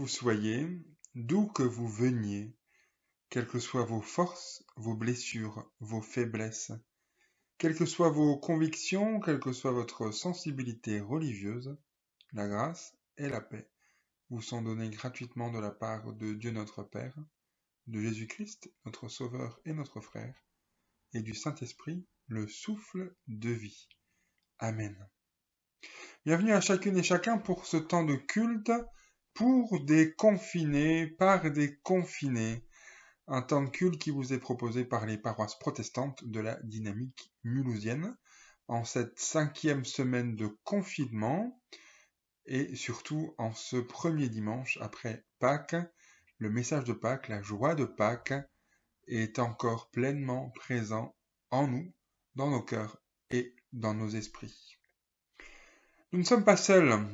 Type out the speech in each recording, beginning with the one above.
vous soyez, d'où que vous veniez, quelles que soient vos forces, vos blessures, vos faiblesses, quelles que soient vos convictions, quelle que soit votre sensibilité religieuse, la grâce et la paix vous sont données gratuitement de la part de Dieu notre Père, de Jésus-Christ, notre Sauveur et notre Frère, et du Saint-Esprit, le souffle de vie. Amen. Bienvenue à chacune et chacun pour ce temps de culte pour des confinés, par des confinés. Un temps de culte qui vous est proposé par les paroisses protestantes de la dynamique mulhousienne en cette 5e semaine de confinement et surtout en ce premier dimanche après Pâques. Le message de Pâques, la joie de Pâques est encore pleinement présent en nous, dans nos cœurs et dans nos esprits. Nous ne sommes pas seuls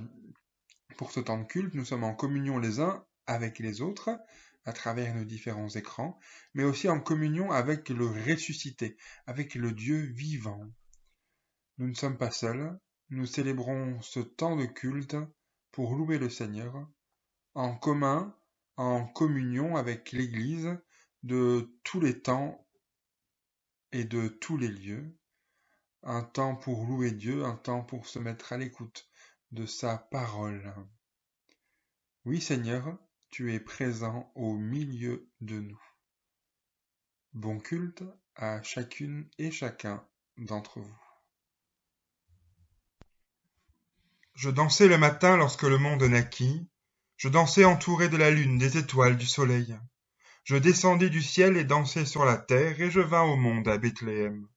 pour ce temps de culte, nous sommes en communion les uns avec les autres, à travers nos différents écrans, mais aussi en communion avec le ressuscité, avec le Dieu vivant. Nous ne sommes pas seuls, nous célébrons ce temps de culte pour louer le Seigneur, en commun, en communion avec l'Église de tous les temps et de tous les lieux, un temps pour louer Dieu, un temps pour se mettre à l'écoute de sa parole. Oui, Seigneur, tu es présent au milieu de nous. Bon culte à chacune et chacun d'entre vous. Je dansais le matin lorsque le monde naquit, je dansais entouré de la lune, des étoiles, du soleil. Je descendis du ciel et dansai sur la terre, et je vins au monde à Bethléem.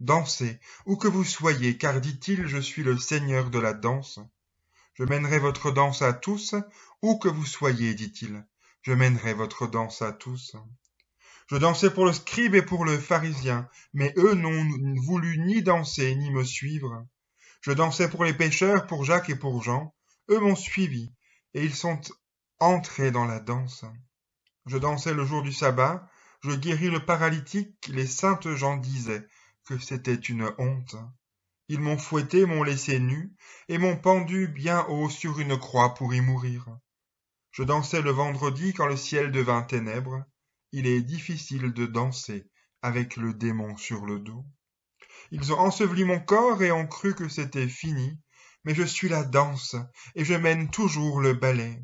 Dansez, où que vous soyez, car dit-il, je suis le Seigneur de la danse. Je mènerai votre danse à tous, où que vous soyez, dit-il. Je mènerai votre danse à tous. Je dansais pour le scribe et pour le pharisien, mais eux n'ont voulu ni danser ni me suivre. Je dansais pour les pécheurs, pour Jacques et pour Jean. Eux m'ont suivi, et ils sont entrés dans la danse. Je dansais le jour du sabbat, je guéris le paralytique, les saintes gens disaient que c'était une honte. Ils m'ont fouetté, m'ont laissé nu, et m'ont pendu bien haut sur une croix pour y mourir. Je dansais le vendredi quand le ciel devint ténèbres. Il est difficile de danser avec le démon sur le dos. Ils ont enseveli mon corps et ont cru que c'était fini, mais je suis la danse, et je mène toujours le ballet.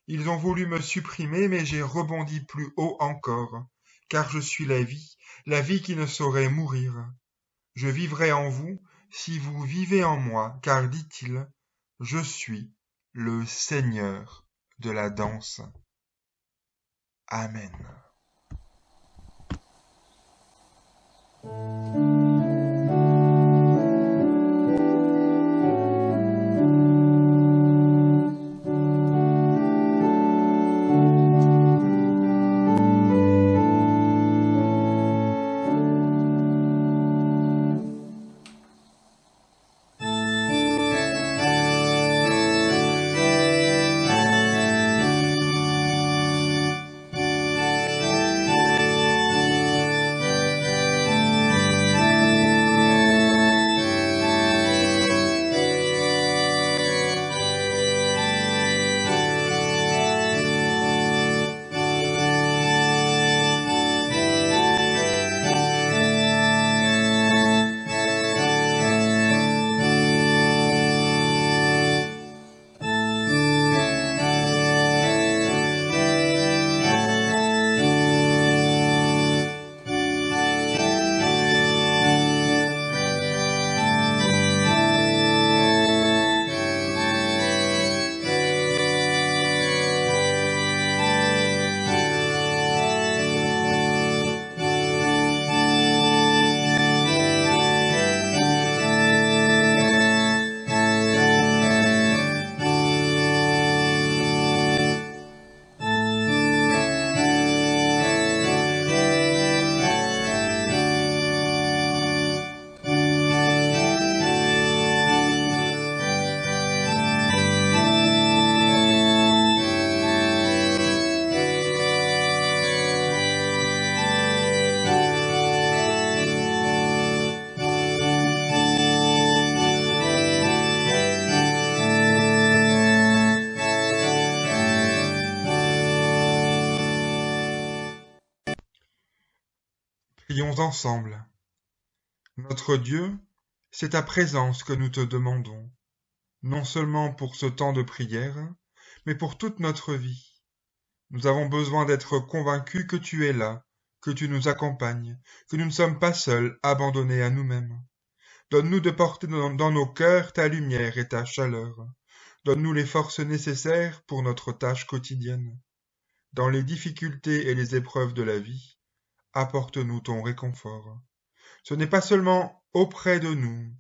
Ils ont voulu me supprimer, mais j'ai rebondi plus haut encore, car je suis la vie qui ne saurait mourir. Je vivrai en vous, si vous vivez en moi, car dit-il, je suis le Seigneur de la danse. Amen. Prions ensemble. Notre Dieu, c'est ta présence que nous te demandons, non seulement pour ce temps de prière, mais pour toute notre vie. Nous avons besoin d'être convaincus que tu es là, que tu nous accompagnes, que nous ne sommes pas seuls, abandonnés à nous-mêmes. Donne-nous de porter dans nos cœurs ta lumière et ta chaleur. Donne-nous les forces nécessaires pour notre tâche quotidienne. Dans les difficultés et les épreuves de la vie, apporte-nous ton réconfort. Ce n'est pas seulement auprès de nous,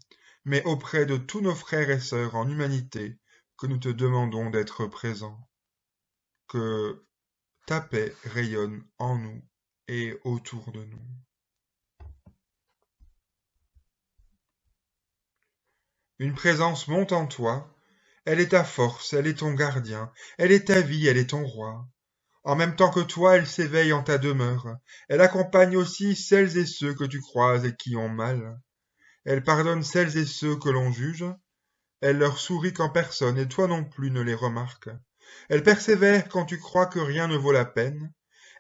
mais auprès de tous nos frères et sœurs en humanité que nous te demandons d'être présents. Que ta paix rayonne en nous et autour de nous. Une présence monte en toi, elle est ta force, elle est ton gardien, elle est ta vie, elle est ton roi. En même temps que toi, elle s'éveille en ta demeure, elle accompagne aussi celles et ceux que tu croises et qui ont mal. Elle pardonne celles et ceux que l'on juge, elle leur sourit quand personne, et toi non plus, ne les remarque. Elle persévère quand tu crois que rien ne vaut la peine,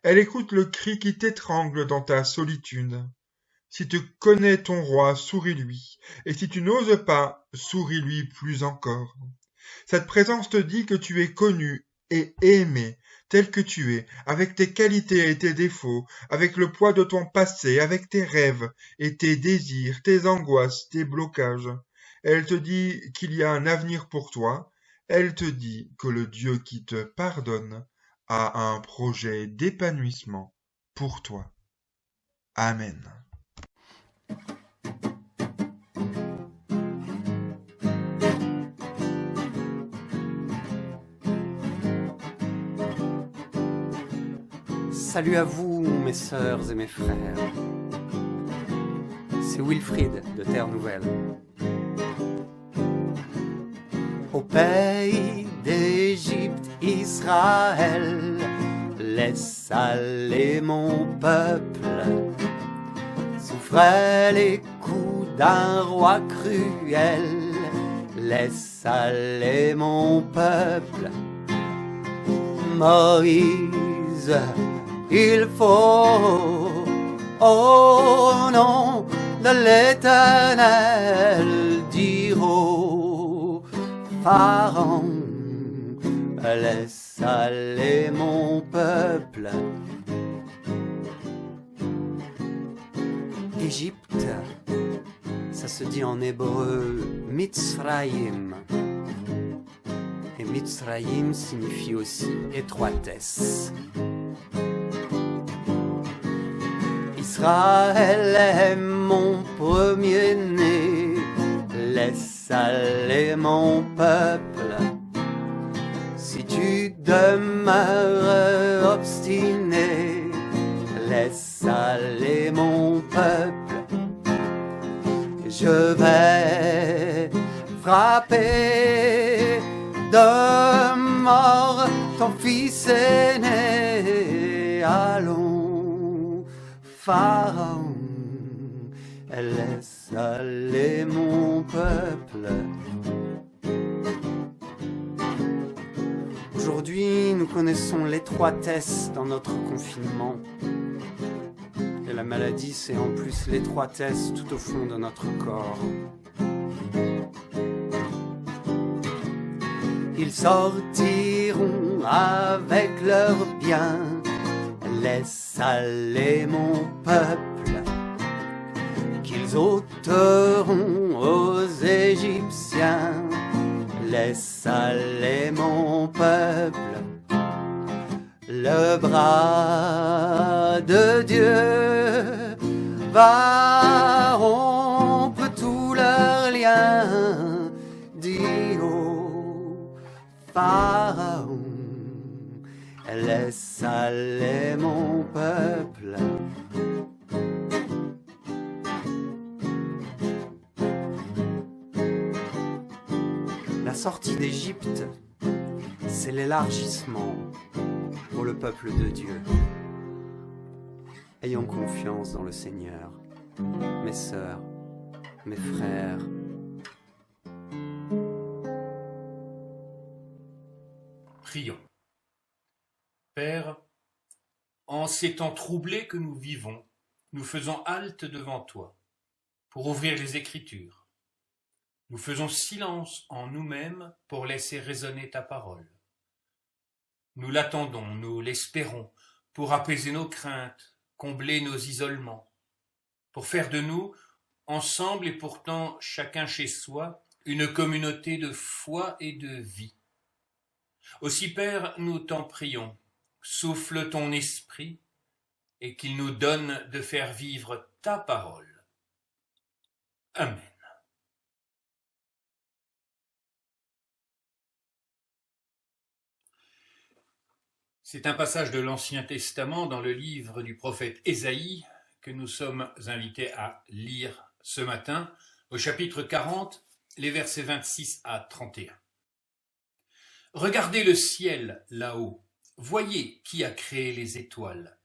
elle écoute le cri qui t'étrangle dans ta solitude. Si tu connais ton roi, souris-lui, et si tu n'oses pas, souris-lui plus encore. Cette présence te dit que tu es connu et aimé, tel que tu es, avec tes qualités et tes défauts, avec le poids de ton passé, avec tes rêves et tes désirs, tes angoisses, tes blocages. Elle te dit qu'il y a un avenir pour toi, elle te dit que le Dieu qui te pardonne a un projet d'épanouissement pour toi. Amen. Salut à vous, mes sœurs et mes frères. C'est Wilfried de Terre Nouvelle. Au pays d'Égypte, Israël, laisse aller mon peuple. Souffrait les coups d'un roi cruel, laisse aller mon peuple. Moïse, il faut, au nom de l'Éternel, dire au Pharaon, laisse aller mon peuple. Égypte, ça se dit en hébreu Mitzrayim. Et Mitzrayim signifie aussi étroitesse. Israël est mon premier-né, laisse aller mon peuple. Si tu demeures obstiné, laisse aller mon peuple. Je vais frapper de mort ton fils aîné. Allons, Pharaon, laisse aller mon peuple. Aujourd'hui, nous connaissons l'étroitesse dans notre confinement. Et la maladie, c'est en plus l'étroitesse tout au fond de notre corps. Ils sortiront avec leurs biens, laisse aller mon peuple, qu'ils ôteront aux Égyptiens, laisse aller mon peuple. Le bras de Dieu va rompre tous leurs liens, dit au Pharaon, laisse aller mon peuple. La sortie d'Égypte, c'est l'élargissement pour le peuple de Dieu. Ayons confiance dans le Seigneur, mes sœurs, mes frères. Prions. Père, en ces temps troublés que nous vivons, nous faisons halte devant toi pour ouvrir les Écritures. Nous faisons silence en nous-mêmes pour laisser résonner ta parole. Nous l'attendons, nous l'espérons, pour apaiser nos craintes, combler nos isolements, pour faire de nous, ensemble et pourtant chacun chez soi, une communauté de foi et de vie. Aussi, Père, nous t'en prions, souffle ton esprit et qu'il nous donne de faire vivre ta parole. Amen. C'est un passage de l'Ancien Testament dans le livre du prophète Ésaïe que nous sommes invités à lire ce matin, au chapitre 40, les versets 26 à 31. Regardez le ciel là-haut, voyez qui a créé les étoiles,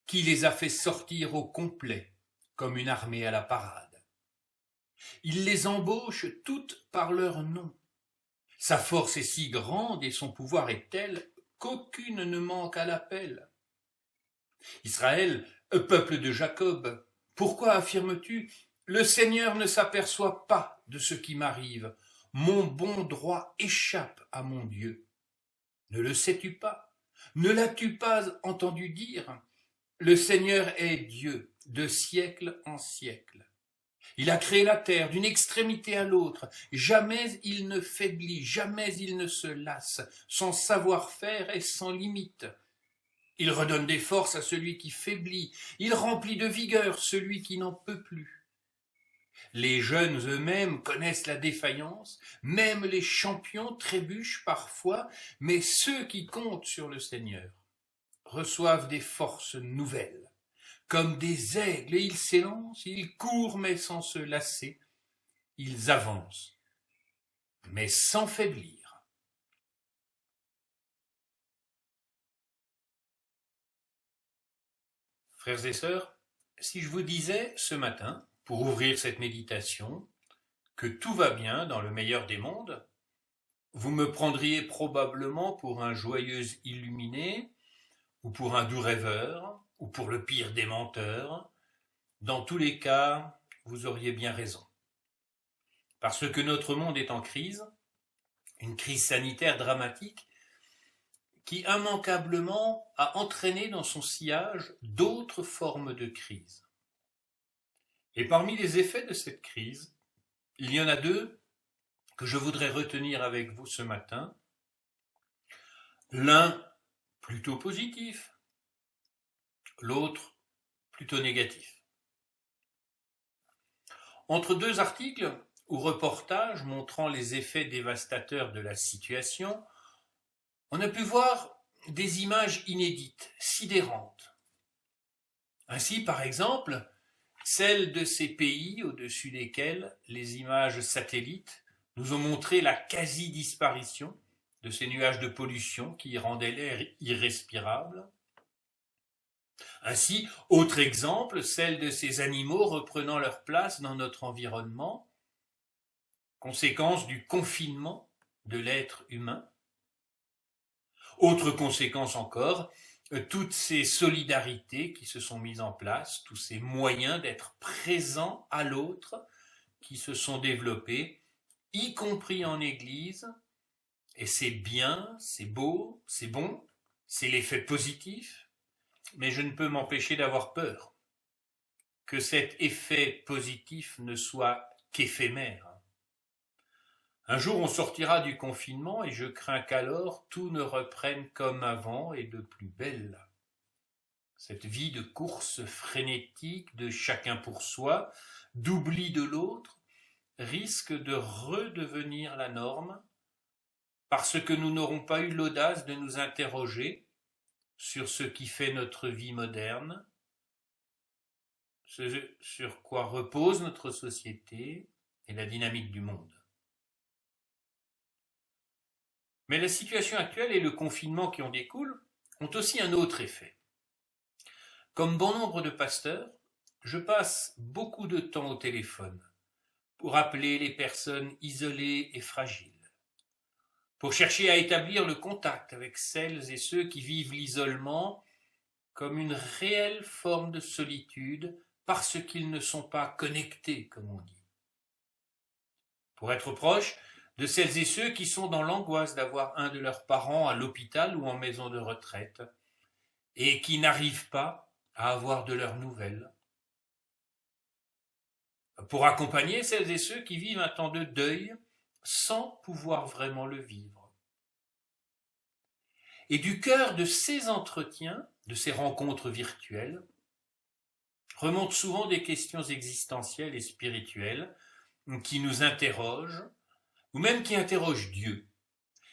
qui les a fait sortir au complet, comme une armée à la parade. Il les embauche toutes par leur nom. Sa force est si grande et son pouvoir est tel qu'aucune ne manque à l'appel. Israël, peuple de Jacob, pourquoi affirmes-tu « Le Seigneur ne s'aperçoit pas de ce qui m'arrive, mon bon droit échappe à mon Dieu ». Ne le sais-tu pas? Ne l'as-tu pas entendu dire? Le Seigneur est Dieu de siècle en siècle. Il a créé la terre d'une extrémité à l'autre. Jamais il ne faiblit, jamais il ne se lasse. Son savoir-faire est sans limite. Il redonne des forces à celui qui faiblit. Il remplit de vigueur celui qui n'en peut plus. Les jeunes eux-mêmes connaissent la défaillance. Même les champions trébuchent parfois. Mais ceux qui comptent sur le Seigneur reçoivent des forces nouvelles. Comme des aigles, et ils s'élancent, ils courent mais sans se lasser, ils avancent, mais sans faiblir. Frères et sœurs, si je vous disais ce matin, pour ouvrir cette méditation, que tout va bien dans le meilleur des mondes, vous me prendriez probablement pour un joyeux illuminé, ou pour un doux rêveur, ou pour le pire des menteurs. Dans tous les cas, vous auriez bien raison. Parce que notre monde est en crise, une crise sanitaire dramatique, qui immanquablement a entraîné dans son sillage d'autres formes de crise. Et parmi les effets de cette crise, il y en a deux que je voudrais retenir avec vous ce matin. L'un plutôt positif, l'autre plutôt négatif. Entre deux articles ou reportages montrant les effets dévastateurs de la situation, on a pu voir des images inédites, sidérantes. Ainsi, par exemple, celle de ces pays au-dessus desquels les images satellites nous ont montré la quasi-disparition de ces nuages de pollution qui rendaient l'air irrespirable. Ainsi, autre exemple, celle de ces animaux reprenant leur place dans notre environnement, conséquence du confinement de l'être humain. Autre conséquence encore, toutes ces solidarités qui se sont mises en place, tous ces moyens d'être présents à l'autre qui se sont développés, y compris en Église, et c'est bien, c'est beau, c'est bon, c'est l'effet positif, mais je ne peux m'empêcher d'avoir peur que cet effet positif ne soit qu'éphémère. Un jour, on sortira du confinement et je crains qu'alors tout ne reprenne comme avant et de plus belle. Cette vie de course frénétique, de chacun pour soi, d'oubli de l'autre, risque de redevenir la norme parce que nous n'aurons pas eu l'audace de nous interroger sur ce qui fait notre vie moderne, ce sur quoi repose notre société et la dynamique du monde. Mais la situation actuelle et le confinement qui en découle ont aussi un autre effet. Comme bon nombre de pasteurs, je passe beaucoup de temps au téléphone pour appeler les personnes isolées et fragiles, pour chercher à établir le contact avec celles et ceux qui vivent l'isolement comme une réelle forme de solitude parce qu'ils ne sont pas connectés, comme on dit. Pour être proche de celles et ceux qui sont dans l'angoisse d'avoir un de leurs parents à l'hôpital ou en maison de retraite et qui n'arrivent pas à avoir de leurs nouvelles. Pour accompagner celles et ceux qui vivent un temps de deuil sans pouvoir vraiment le vivre. Et du cœur de ces entretiens, de ces rencontres virtuelles, remontent souvent des questions existentielles et spirituelles qui nous interrogent, ou même qui interrogent Dieu.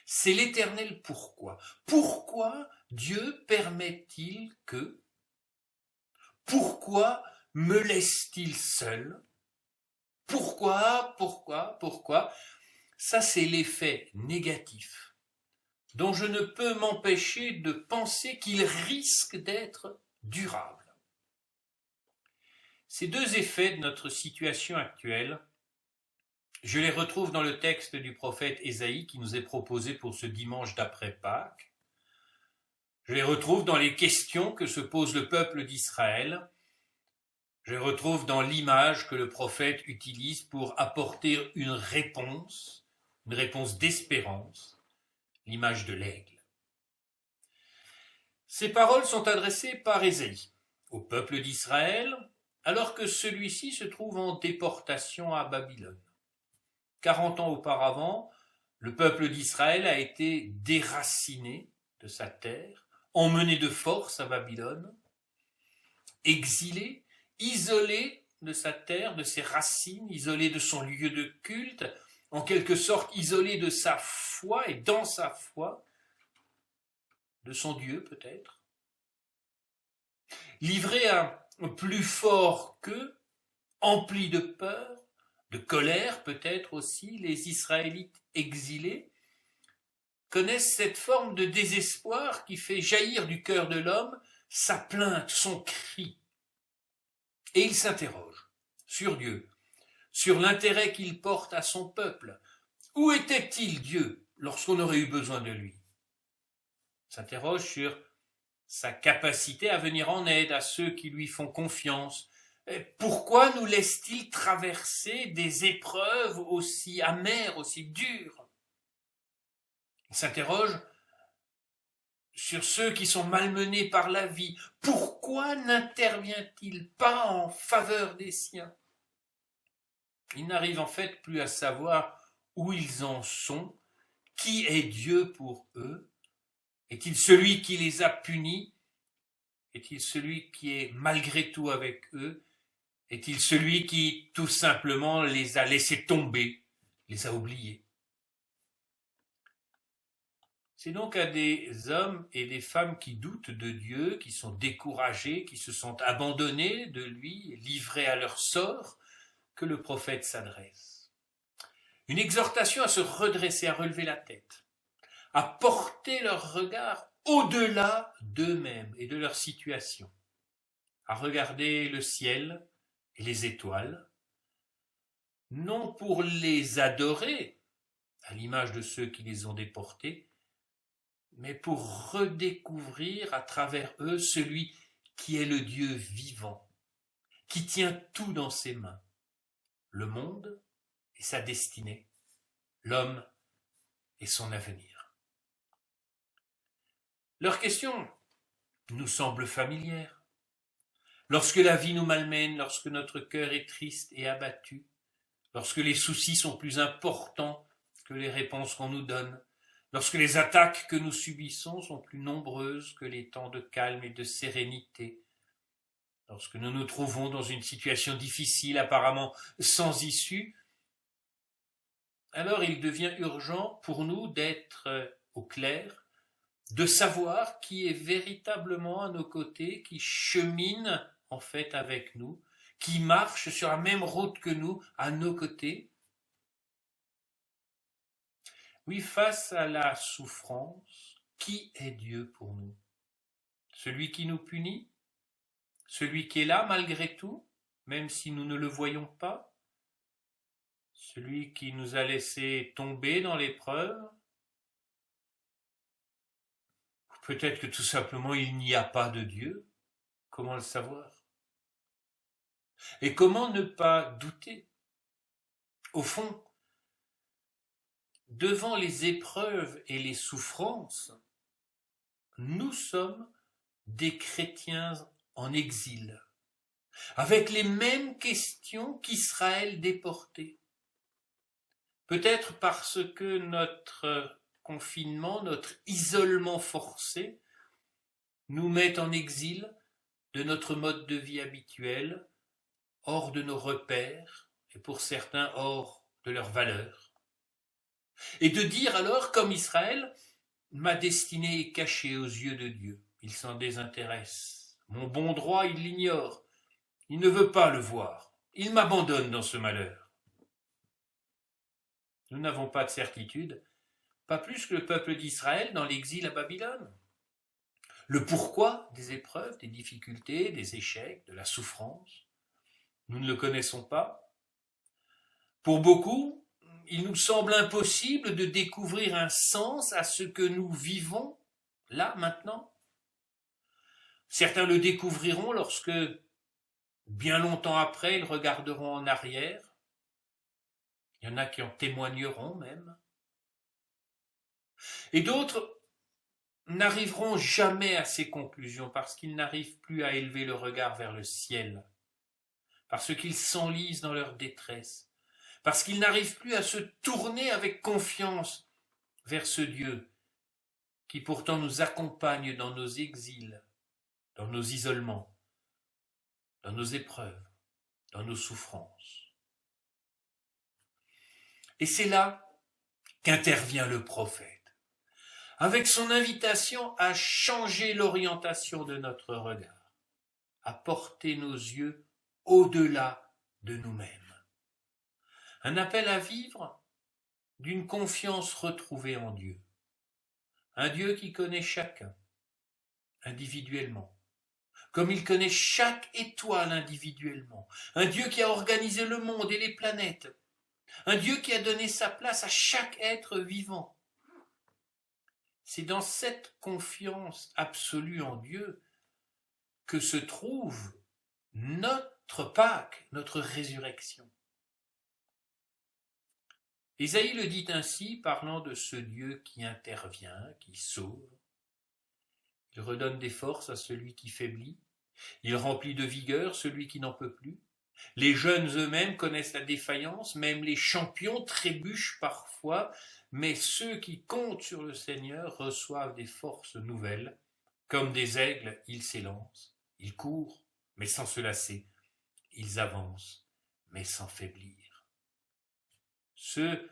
C'est l'éternel pourquoi. Pourquoi Dieu permet-il que? Pourquoi me laisse-t-il seul? Pourquoi? Ça, c'est l'effet négatif dont je ne peux m'empêcher de penser qu'il risque d'être durable. Ces deux effets de notre situation actuelle, je les retrouve dans le texte du prophète Ésaïe qui nous est proposé pour ce dimanche d'après Pâques. Je les retrouve dans les questions que se pose le peuple d'Israël. Je les retrouve dans l'image que le prophète utilise pour apporter une réponse d'espérance, l'image de l'aigle. Ces paroles sont adressées par Ésaïe au peuple d'Israël, alors que celui-ci se trouve en déportation à Babylone. 40 ans auparavant, le peuple d'Israël a été déraciné de sa terre, emmené de force à Babylone, exilé, isolé de sa terre, de ses racines, isolé de son lieu de culte, en quelque sorte isolé de sa foi et dans sa foi, de son Dieu peut-être, livré à plus fort qu'eux, empli de peur, de colère peut-être aussi, les Israélites exilés connaissent cette forme de désespoir qui fait jaillir du cœur de l'homme sa plainte, son cri. Et il s'interroge sur Dieu, sur l'intérêt qu'il porte à son peuple. Où était-il Dieu lorsqu'on aurait eu besoin de lui? Il s'interroge sur sa capacité à venir en aide à ceux qui lui font confiance. Pourquoi nous laisse-t-il traverser des épreuves aussi amères, aussi dures? Il s'interroge sur ceux qui sont malmenés par la vie. Pourquoi n'intervient-il pas en faveur des siens? Il n'arrive en fait plus à savoir où ils en sont, qui est Dieu pour eux. Est-il celui qui les a punis? Est-il celui qui est malgré tout avec eux? Est-il celui qui tout simplement les a laissés tomber, les a oubliés? C'est donc à des hommes et des femmes qui doutent de Dieu, qui sont découragés, qui se sentent abandonnés de lui, livrés à leur sort, que le prophète s'adresse. Une exhortation à se redresser, à relever la tête, à porter leur regard au-delà d'eux-mêmes et de leur situation, à regarder le ciel et les étoiles, non pour les adorer, à l'image de ceux qui les ont déportés, mais pour redécouvrir à travers eux celui qui est le Dieu vivant, qui tient tout dans ses mains, le monde et sa destinée, l'homme et son avenir. Leur question nous semble familière. Lorsque la vie nous malmène, lorsque notre cœur est triste et abattu, lorsque les soucis sont plus importants que les réponses qu'on nous donne, lorsque les attaques que nous subissons sont plus nombreuses que les temps de calme et de sérénité, lorsque nous nous trouvons dans une situation difficile, apparemment sans issue, alors il devient urgent pour nous d'être au clair, de savoir qui est véritablement à nos côtés, qui chemine en fait avec nous, qui marche sur la même route que nous, à nos côtés. Oui, face à la souffrance, qui est Dieu pour nous? Celui qui nous punit? Celui qui est là malgré tout, même si nous ne le voyons pas? Celui qui nous a laissé tomber dans l'épreuve? Peut-être que tout simplement il n'y a pas de Dieu. Comment le savoir? Et comment ne pas douter? Au fond, devant les épreuves et les souffrances, nous sommes des chrétiens en exil, avec les mêmes questions qu'Israël déporté. Peut-être parce que notre confinement, notre isolement forcé, nous met en exil de notre mode de vie habituel, hors de nos repères, et pour certains hors de leurs valeurs. Et de dire alors, comme Israël, ma destinée est cachée aux yeux de Dieu, il s'en désintéresse. Mon bon droit, il l'ignore, il ne veut pas le voir, il m'abandonne dans ce malheur. Nous n'avons pas de certitude, pas plus que le peuple d'Israël dans l'exil à Babylone. Le pourquoi des épreuves, des difficultés, des échecs, de la souffrance, nous ne le connaissons pas. Pour beaucoup, il nous semble impossible de découvrir un sens à ce que nous vivons, là, maintenant. Certains le découvriront lorsque, bien longtemps après, ils regarderont en arrière. Il y en a qui en témoigneront même. Et d'autres n'arriveront jamais à ces conclusions parce qu'ils n'arrivent plus à élever le regard vers le ciel, parce qu'ils s'enlisent dans leur détresse, parce qu'ils n'arrivent plus à se tourner avec confiance vers ce Dieu qui pourtant nous accompagne dans nos exils, dans nos isolements, dans nos épreuves, dans nos souffrances. Et c'est là qu'intervient le prophète, avec son invitation à changer l'orientation de notre regard, à porter nos yeux au-delà de nous-mêmes. Un appel à vivre d'une confiance retrouvée en Dieu. Un Dieu qui connaît chacun, individuellement, comme il connaît chaque étoile individuellement. Un Dieu qui a organisé le monde et les planètes. Un Dieu qui a donné sa place à chaque être vivant. C'est dans cette confiance absolue en Dieu que se trouve notre Pâques, notre résurrection. Ésaïe le dit ainsi, parlant de ce Dieu qui intervient, qui sauve. Il redonne des forces à celui qui faiblit. Il remplit de vigueur celui qui n'en peut plus. Les jeunes eux-mêmes connaissent la défaillance, même les champions trébuchent parfois, mais ceux qui comptent sur le Seigneur reçoivent des forces nouvelles. Comme des aigles, ils s'élancent, ils courent, mais sans se lasser. Ils avancent, mais sans faiblir. Ceux,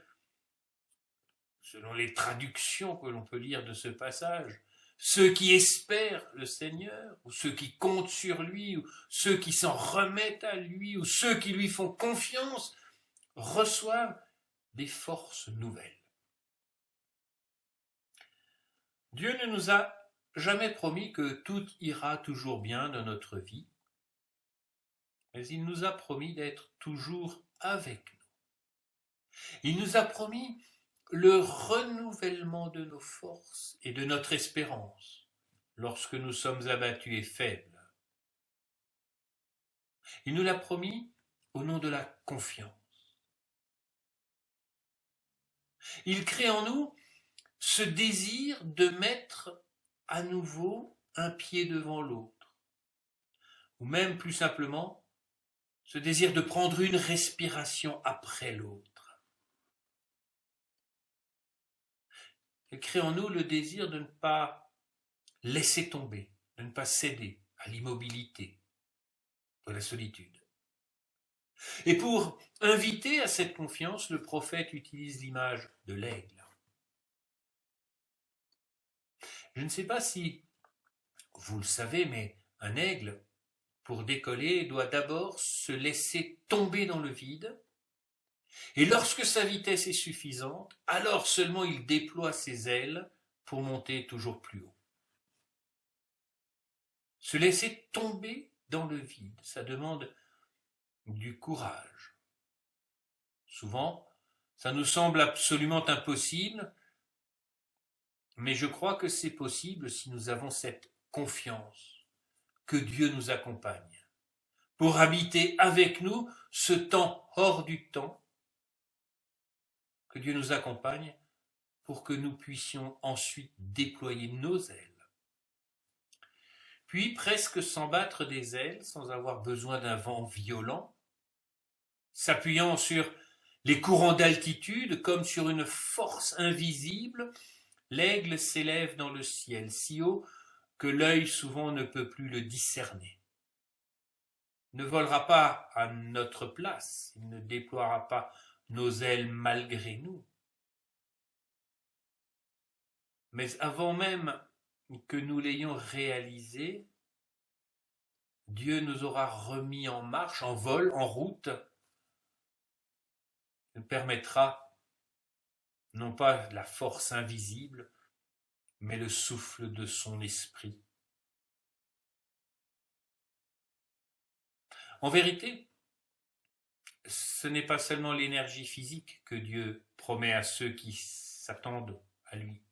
selon les traductions que l'on peut lire de ce passage, ceux qui espèrent le Seigneur, ou ceux qui comptent sur lui, ou ceux qui s'en remettent à lui, ou ceux qui lui font confiance, reçoivent des forces nouvelles. Dieu ne nous a jamais promis que tout ira toujours bien dans notre vie, mais il nous a promis d'être toujours avec nous. Il nous a promis le renouvellement de nos forces et de notre espérance lorsque nous sommes abattus et faibles. Il nous l'a promis au nom de la confiance. Il crée en nous ce désir de mettre à nouveau un pied devant l'autre, ou même plus simplement, ce désir de prendre une respiration après l'autre. Il crée en nous le désir de ne pas laisser tomber, de ne pas céder à l'immobilité, à la solitude. Et pour inviter à cette confiance, le prophète utilise l'image de l'aigle. Je ne sais pas si vous le savez, mais un aigle, pour décoller, doit d'abord se laisser tomber dans le vide. Et lorsque sa vitesse est suffisante, alors seulement il déploie ses ailes pour monter toujours plus haut. Se laisser tomber dans le vide, ça demande du courage. Souvent, ça nous semble absolument impossible, mais je crois que c'est possible si nous avons cette confiance que Dieu nous accompagne pour habiter avec nous ce temps hors du temps. Que Dieu nous accompagne pour que nous puissions ensuite déployer nos ailes. Puis, presque sans battre des ailes, sans avoir besoin d'un vent violent, s'appuyant sur les courants d'altitude comme sur une force invisible, l'aigle s'élève dans le ciel si haut que l'œil souvent ne peut plus le discerner. Il ne volera pas à notre place, il ne déploiera pas nos ailes malgré nous. Mais avant même que nous l'ayons réalisé, Dieu nous aura remis en marche, en vol, en route. Il nous permettra non pas la force invisible, mais le souffle de son esprit. En vérité, ce n'est pas seulement l'énergie physique que Dieu promet à ceux qui s'attendent à lui.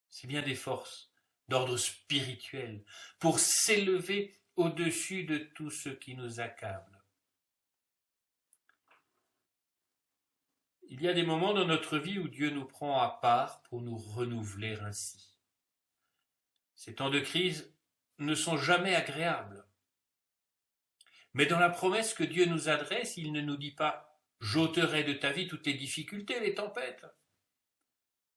C'est bien des forces d'ordre spirituel pour s'élever au-dessus de tout ce qui nous accable. Il y a des moments dans notre vie où Dieu nous prend à part pour nous renouveler ainsi. Ces temps de crise ne sont jamais agréables. Mais dans la promesse que Dieu nous adresse, il ne nous dit pas « j'ôterai de ta vie toutes les difficultés, les tempêtes ».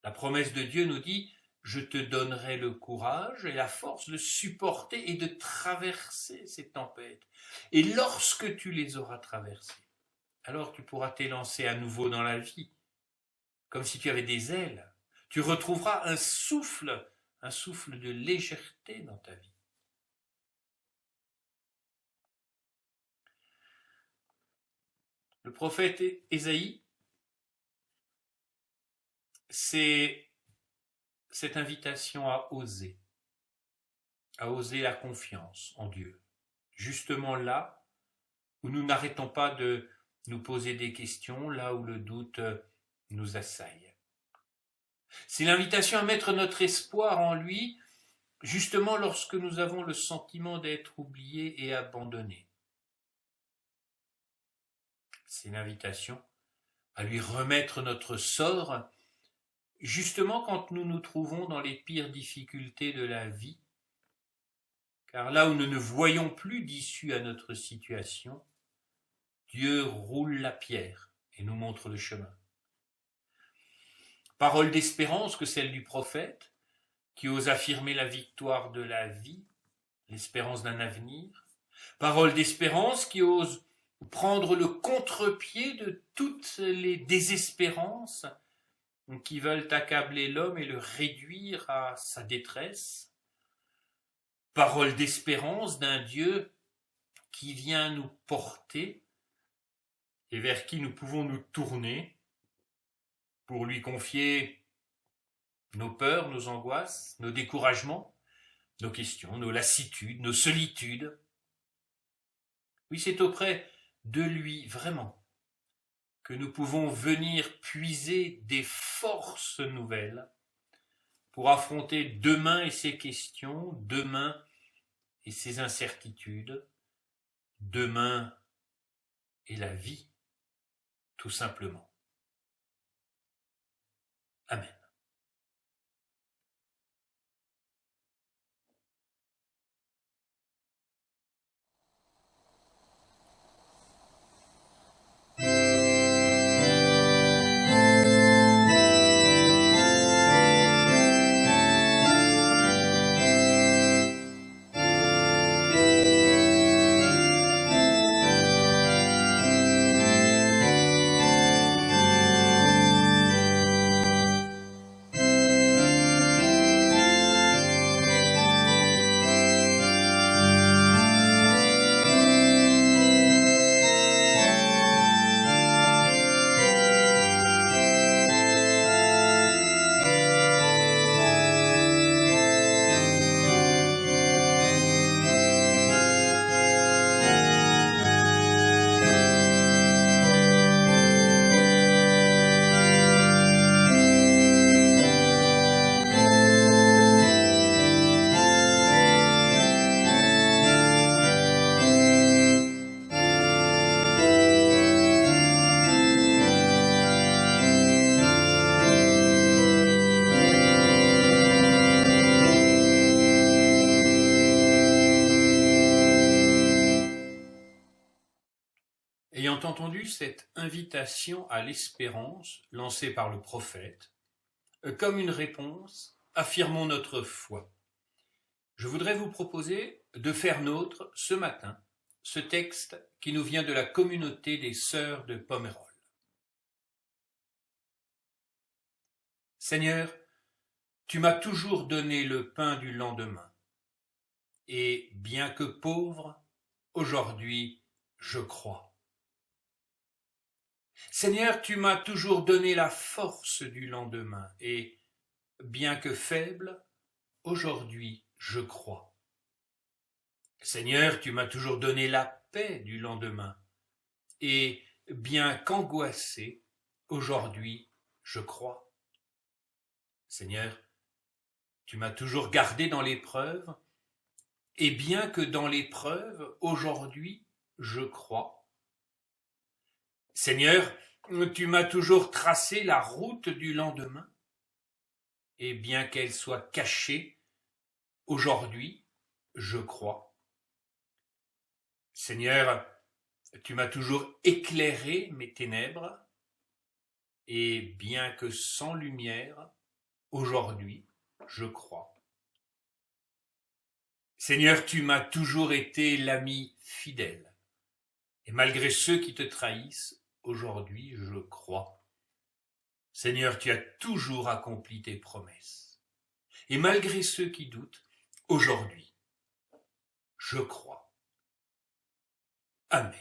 La promesse de Dieu nous dit « je te donnerai le courage et la force de supporter et de traverser ces tempêtes. Et lorsque tu les auras traversées, alors tu pourras t'élancer à nouveau dans la vie, comme si tu avais des ailes. Tu retrouveras un souffle de légèreté dans ta vie. » Le prophète Ésaïe, c'est cette invitation à oser la confiance en Dieu. Justement là où nous n'arrêtons pas de nous poser des questions, là où le doute nous assaille. C'est l'invitation à mettre notre espoir en lui, justement lorsque nous avons le sentiment d'être oubliés et abandonnés. C'est l'invitation à lui remettre notre sort, justement quand nous nous trouvons dans les pires difficultés de la vie, car là où nous ne voyons plus d'issue à notre situation, Dieu roule la pierre et nous montre le chemin. Parole d'espérance que celle du prophète, qui ose affirmer la victoire de la vie, l'espérance d'un avenir. Parole d'espérance qui ose prendre le contre-pied de toutes les désespérances qui veulent accabler l'homme et le réduire à sa détresse. Parole d'espérance d'un Dieu qui vient nous porter et vers qui nous pouvons nous tourner pour lui confier nos peurs, nos angoisses, nos découragements, nos questions, nos lassitudes, nos solitudes. Oui, c'est auprès de lui, vraiment, que nous pouvons venir puiser des forces nouvelles pour affronter demain et ses questions, demain et ses incertitudes, demain et la vie, tout simplement. Amen. Ayant entendu cette invitation à l'espérance lancée par le prophète, comme une réponse, affirmons notre foi. Je voudrais vous proposer de faire nôtre ce matin ce texte qui nous vient de la communauté des Sœurs de Pomerol. Seigneur, tu m'as toujours donné le pain du lendemain, et bien que pauvre, aujourd'hui je crois. Seigneur, tu m'as toujours donné la force du lendemain, et bien que faible, aujourd'hui je crois. Seigneur, tu m'as toujours donné la paix du lendemain, et bien qu'angoissé, aujourd'hui je crois. Seigneur, tu m'as toujours gardé dans l'épreuve, et bien que dans l'épreuve, aujourd'hui, je crois. Seigneur, tu m'as toujours tracé la route du lendemain, et bien qu'elle soit cachée, aujourd'hui, je crois. Seigneur, tu m'as toujours éclairé mes ténèbres, et bien que sans lumière, aujourd'hui, je crois. Seigneur, tu m'as toujours été l'ami fidèle. Et malgré ceux qui te trahissent, aujourd'hui, je crois. Seigneur, tu as toujours accompli tes promesses. Et malgré ceux qui doutent, aujourd'hui, je crois. Amen.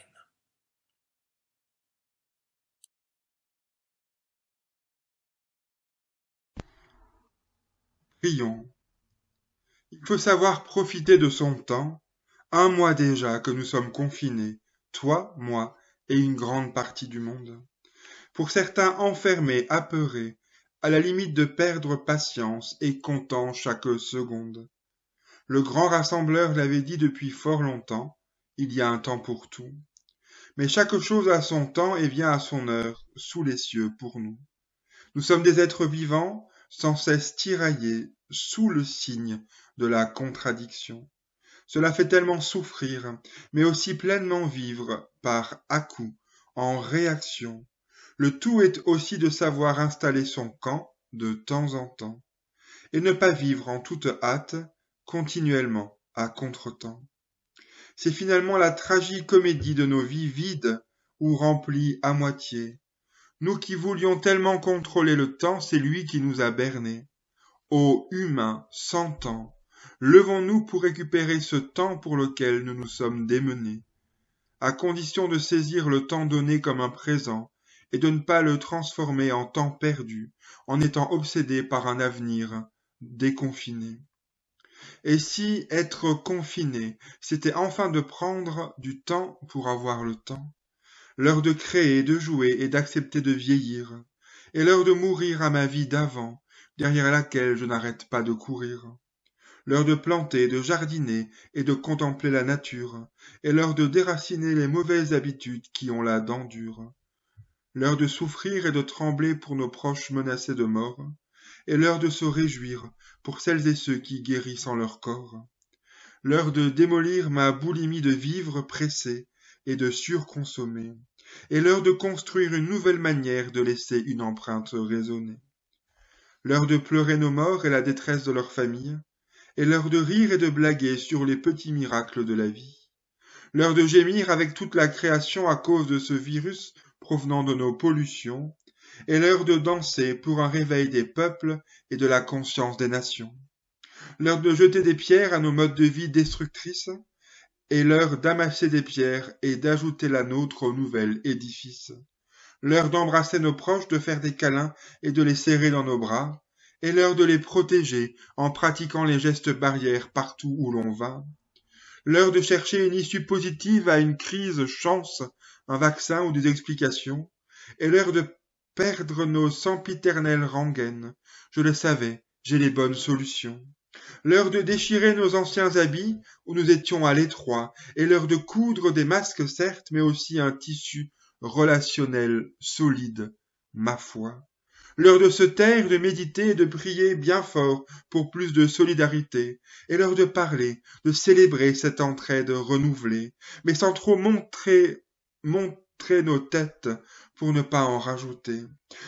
Prions. Il faut savoir profiter de son temps. 1 mois déjà que nous sommes confinés, toi, moi et une grande partie du monde. Pour certains enfermés, apeurés, à la limite de perdre patience et comptant chaque seconde. Le grand rassembleur l'avait dit depuis fort longtemps, il y a un temps pour tout. Mais chaque chose a son temps et vient à son heure, sous les cieux pour nous. Nous sommes des êtres vivants, sans cesse tiraillés, sous le signe de la contradiction. Cela fait tellement souffrir, mais aussi pleinement vivre, par à-coups, en réaction. Le tout est aussi de savoir installer son camp de temps en temps, et ne pas vivre en toute hâte, continuellement, à contretemps. C'est finalement la tragicomédie de nos vies vides ou remplies à moitié. Nous qui voulions tellement contrôler le temps, c'est lui qui nous a bernés. Ô humains, sans temps, levons-nous pour récupérer ce temps pour lequel nous nous sommes démenés, à condition de saisir le temps donné comme un présent et de ne pas le transformer en temps perdu, en étant obsédé par un avenir déconfiné. Et si être confiné, c'était enfin de prendre du temps pour avoir le temps, l'heure de créer, de jouer et d'accepter de vieillir, et l'heure de mourir à ma vie d'avant, derrière laquelle je n'arrête pas de courir. L'heure de planter, de jardiner et de contempler la nature, et l'heure de déraciner les mauvaises habitudes qui ont la dent dure. L'heure de souffrir et de trembler pour nos proches menacés de mort, et l'heure de se réjouir pour celles et ceux qui guérissent en leur corps. L'heure de démolir ma boulimie de vivre pressée et de surconsommer, et l'heure de construire une nouvelle manière de laisser une empreinte raisonnée. L'heure de pleurer nos morts et la détresse de leurs familles, et l'heure de rire et de blaguer sur les petits miracles de la vie. L'heure de gémir avec toute la création à cause de ce virus provenant de nos pollutions, et l'heure de danser pour un réveil des peuples et de la conscience des nations. L'heure de jeter des pierres à nos modes de vie destructrices, et l'heure d'amasser des pierres et d'ajouter la nôtre au nouvel édifice. L'heure d'embrasser nos proches, de faire des câlins et de les serrer dans nos bras, et l'heure de les protéger en pratiquant les gestes barrières partout où l'on va. L'heure de chercher une issue positive à une crise chance, un vaccin ou des explications, et l'heure de perdre nos sempiternelles rengaines. Je le savais, j'ai les bonnes solutions. L'heure de déchirer nos anciens habits où nous étions à l'étroit, et l'heure de coudre des masques certes, mais aussi un tissu relationnel solide, ma foi. L'heure de se taire, de méditer et de prier bien fort pour plus de solidarité, et l'heure de parler, de célébrer cette entraide renouvelée, mais sans trop montrer montrer nos têtes pour ne pas en rajouter.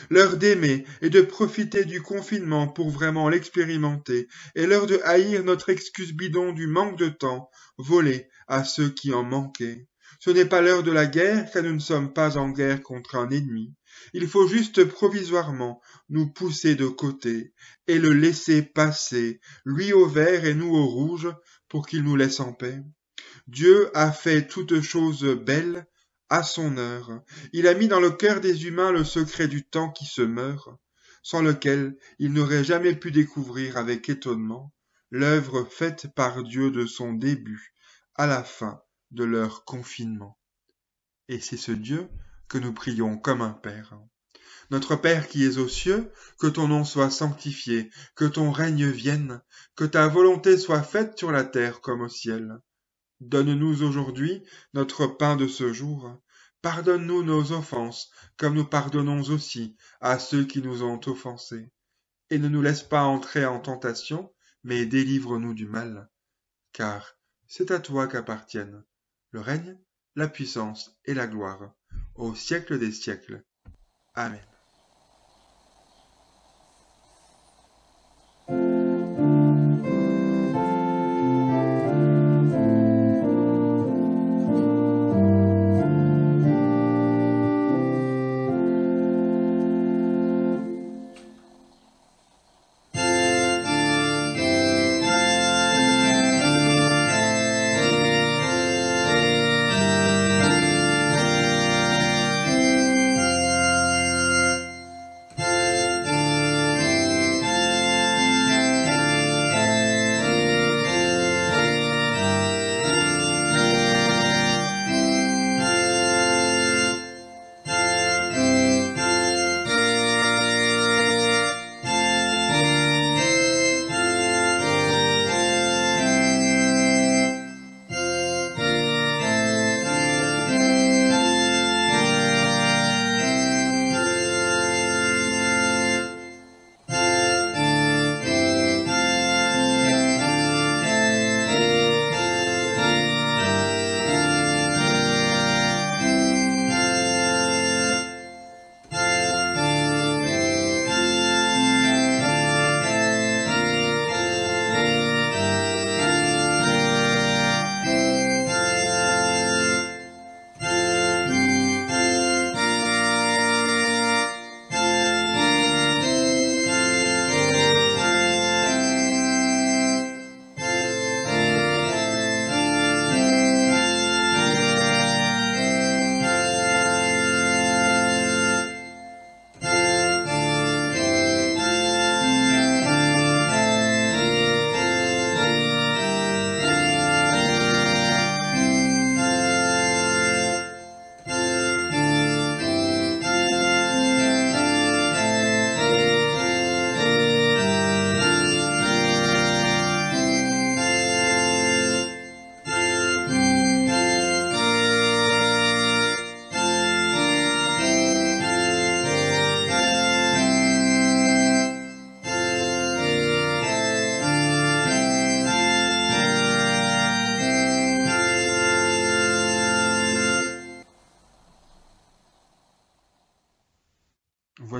L'heure d'aimer et de profiter du confinement pour vraiment l'expérimenter, et l'heure de haïr notre excuse bidon du manque de temps volé à ceux qui en manquaient. Ce n'est pas l'heure de la guerre, car nous ne sommes pas en guerre contre un ennemi. Il faut juste provisoirement nous pousser de côté et le laisser passer, lui au vert et nous au rouge, pour qu'il nous laisse en paix. Dieu a fait toutes choses belles à son heure. Il a mis dans le cœur des humains le secret du temps qui se meurt, sans lequel ils n'auraient jamais pu découvrir avec étonnement l'œuvre faite par Dieu de son début à la fin de leur confinement. Et c'est ce Dieu que nous prions comme un Père. Notre Père qui es aux cieux, que ton nom soit sanctifié, que ton règne vienne, que ta volonté soit faite sur la terre comme au ciel. Donne-nous aujourd'hui notre pain de ce jour. Pardonne-nous nos offenses, comme nous pardonnons aussi à ceux qui nous ont offensés. Et ne nous laisse pas entrer en tentation, mais délivre-nous du mal. Car c'est à toi qu'appartiennent le règne, la puissance et la gloire, au siècle des siècles. Amen.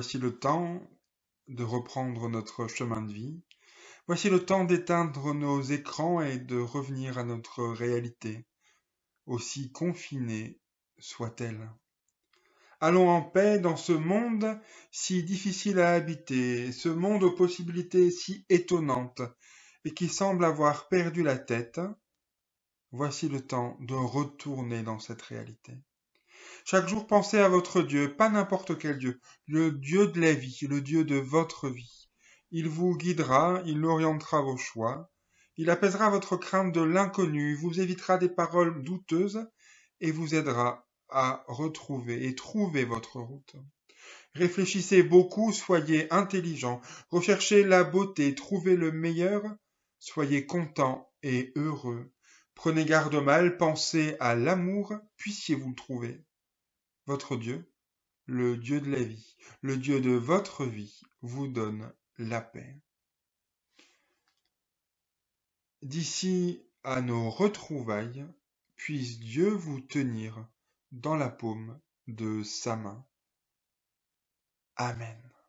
Voici le temps de reprendre notre chemin de vie. Voici le temps d'éteindre nos écrans et de revenir à notre réalité, aussi confinée soit-elle. Allons en paix dans ce monde si difficile à habiter, ce monde aux possibilités si étonnantes et qui semble avoir perdu la tête. Voici le temps de retourner dans cette réalité. Chaque jour, pensez à votre Dieu, pas n'importe quel Dieu, le Dieu de la vie, le Dieu de votre vie. Il vous guidera, il orientera vos choix, il apaisera votre crainte de l'inconnu, vous évitera des paroles douteuses et vous aidera à retrouver et trouver votre route. Réfléchissez beaucoup, soyez intelligent, recherchez la beauté, trouvez le meilleur, soyez content et heureux. Prenez garde au mal, pensez à l'amour, puissiez-vous le trouver. Votre Dieu, le Dieu de la vie, le Dieu de votre vie, vous donne la paix. D'ici à nos retrouvailles, puisse Dieu vous tenir dans la paume de sa main. Amen.